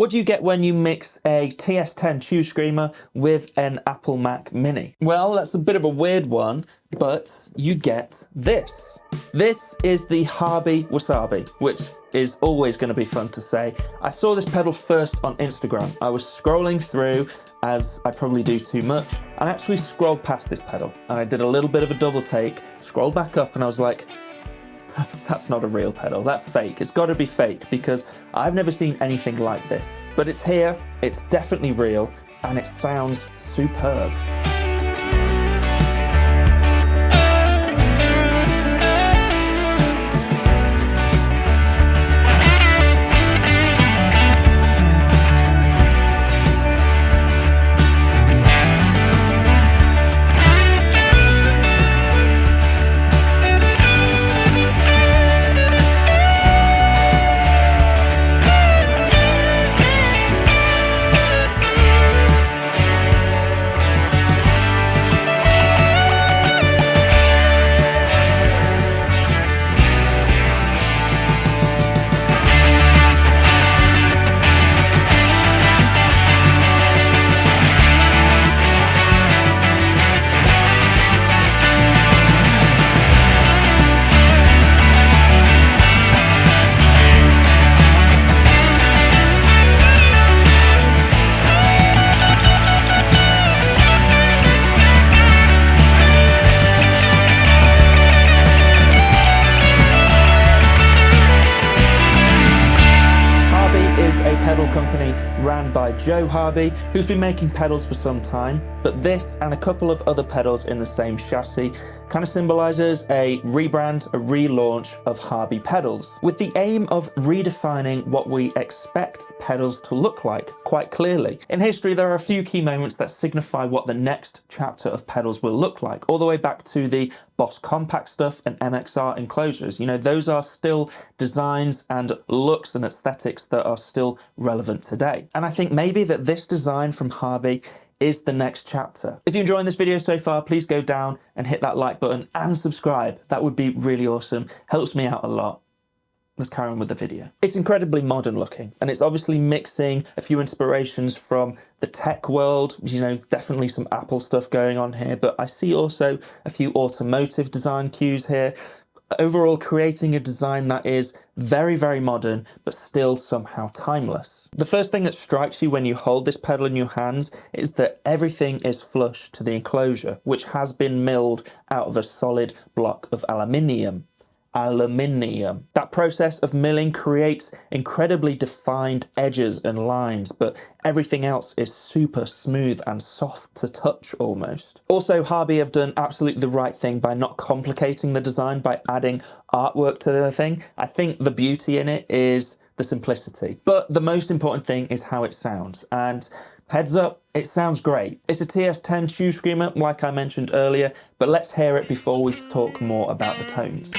What do you get when you mix a TS10 tubescreamer with an Apple Mac Mini? Well, that's a bit of a weird one, but you get this. This is the Harby Wasabi, which is always going to be fun to say. I saw this pedal first on Instagram. I was scrolling through, as I probably do too much, and actually scrolled past this pedal. And I did a little bit of a double take, scrolled back up, and I was like, that's not a real pedal, that's fake. It's gotta be fake because I've never seen anything like this. But it's here, it's definitely real, and it sounds superb. Company ran by Joe Harby, who's been making pedals for some time, but this and a couple of other pedals in the same chassis kind of symbolizes a rebrand, a relaunch of Harby pedals, with the aim of redefining what we expect pedals to look like quite clearly. In history, there are a few key moments that signify what the next chapter of pedals will look like, all the way back to the Boss Compact stuff and MXR enclosures. You know, those are still designs and looks and aesthetics that are still relevant today. And I think maybe that this design from Harby is the next chapter. If you're enjoying this video so far, please go down and hit that like button and subscribe. That would be really awesome. Helps me out a lot. Let's carry on with the video. It's incredibly modern looking, and it's obviously mixing a few inspirations from the tech world, you know, definitely some Apple stuff going on here, but I see also a few automotive design cues here. Overall, creating a design that is very, very modern, but still somehow timeless. The first thing that strikes you when you hold this pedal in your hands is that everything is flush to the enclosure, which has been milled out of a solid block of aluminium. That process of milling creates incredibly defined edges and lines, but everything else is super smooth and soft to touch almost. Also, Harby have done absolutely the right thing by not complicating the design by adding artwork to the thing. I think the beauty in it is the simplicity, but the most important thing is how it sounds. And heads up, it sounds great. It's a TS10 tubescreamer, like I mentioned earlier, but let's hear it before we talk more about the tones.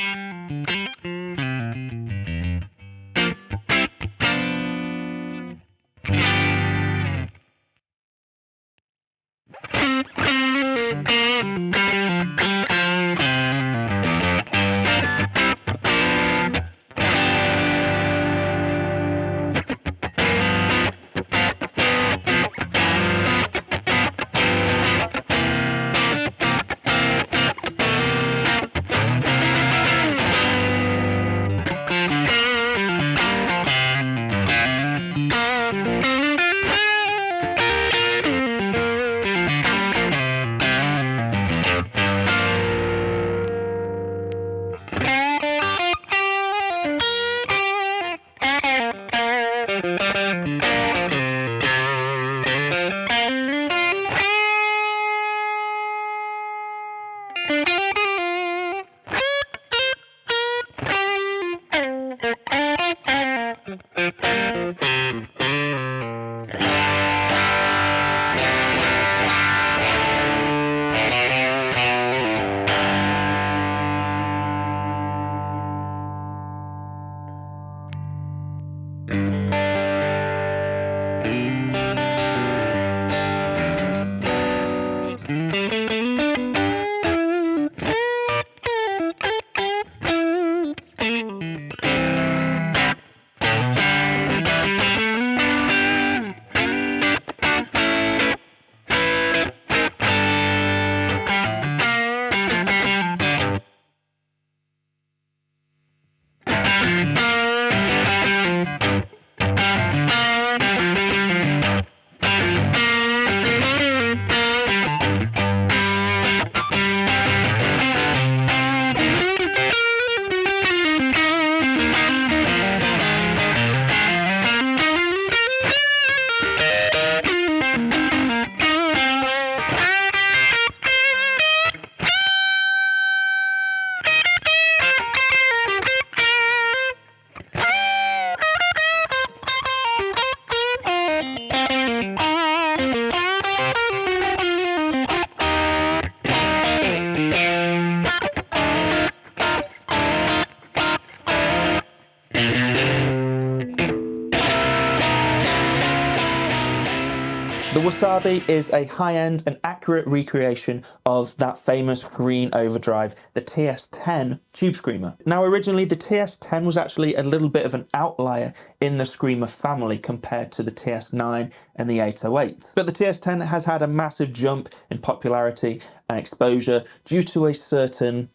The Wasabi is a high-end and accurate recreation of that famous green overdrive, the TS10 tube screamer. Now originally the TS10 was actually a little bit of an outlier in the screamer family compared to the TS9 and the 808. But the TS10 has had a massive jump in popularity and exposure due to a certain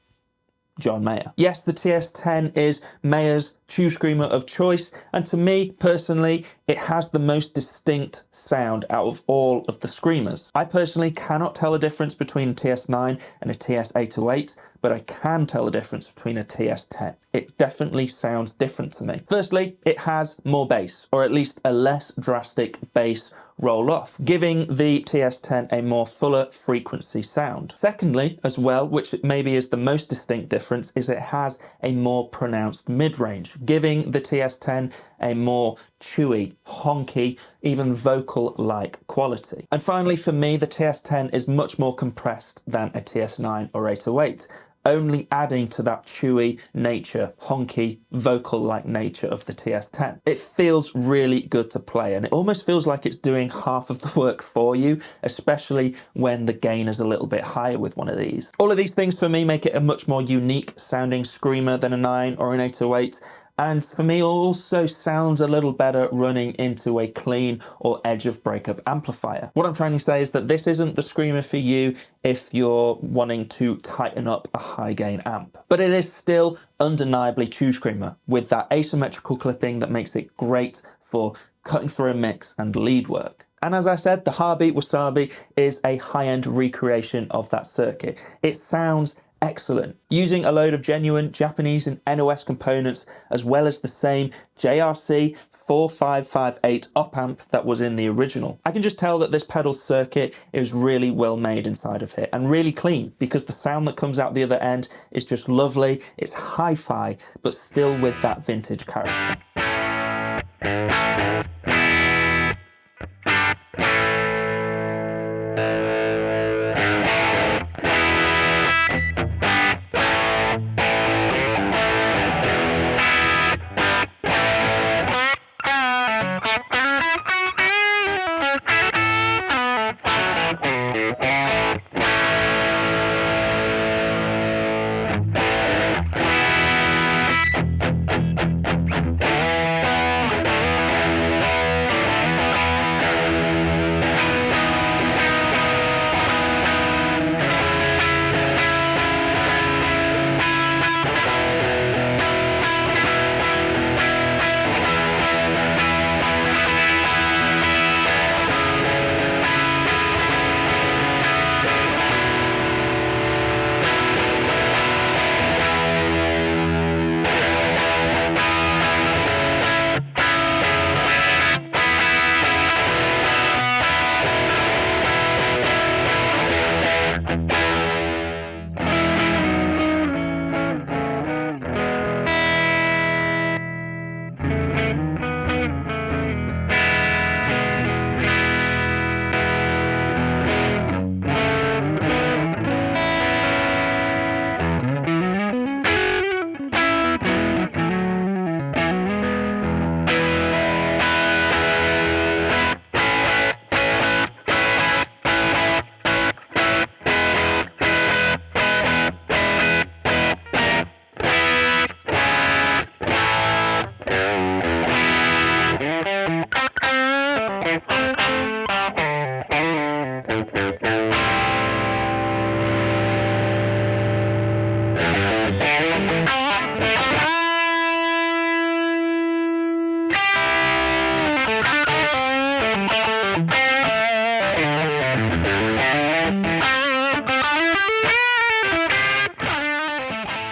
John Mayer. Yes, the TS10 is Mayer's tube screamer of choice, and to me personally, it has the most distinct sound out of all of the screamers. I personally cannot tell a difference between a TS9 and a TS808, but I can tell a difference between a TS10. It definitely sounds different to me. Firstly, it has more bass, or at least a less drastic bass roll off, giving the TS10 a more fuller frequency sound. Secondly, as well, which maybe is the most distinct difference, is it has a more pronounced mid-range, giving the TS10 a more chewy, honky, even vocal-like quality. And finally, for me, the TS10 is much more compressed than a TS9 or 808. Only adding to that chewy nature, honky, vocal-like nature of the TS10. It feels really good to play, and it almost feels like it's doing half of the work for you, especially when the gain is a little bit higher with one of these. All of these things for me make it a much more unique sounding screamer than a 9 or an 808. And for me also sounds a little better running into a clean or edge of breakup amplifier. What I'm trying to say is that this isn't the screamer for you if you're wanting to tighten up a high gain amp. But it is still undeniably tube screamer with that asymmetrical clipping that makes it great for cutting through a mix and lead work. And as I said, the Harby Wasabi is a high-end recreation of that circuit. It sounds excellent, using a load of genuine Japanese and NOS components, as well as the same JRC 4558 op amp that was in the original. I can just tell that this pedal circuit is really well made inside of here and really clean, because the sound that comes out the other end is just lovely. It's hi-fi, but still with that vintage character.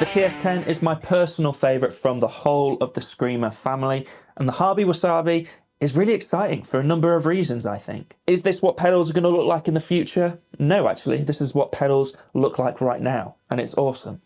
The TS10 is my personal favourite from the whole of the Screamer family, and the Harby Wasabi is really exciting for a number of reasons, I think. Is this what pedals are going to look like in the future? No, actually, this is what pedals look like right now, and it's awesome.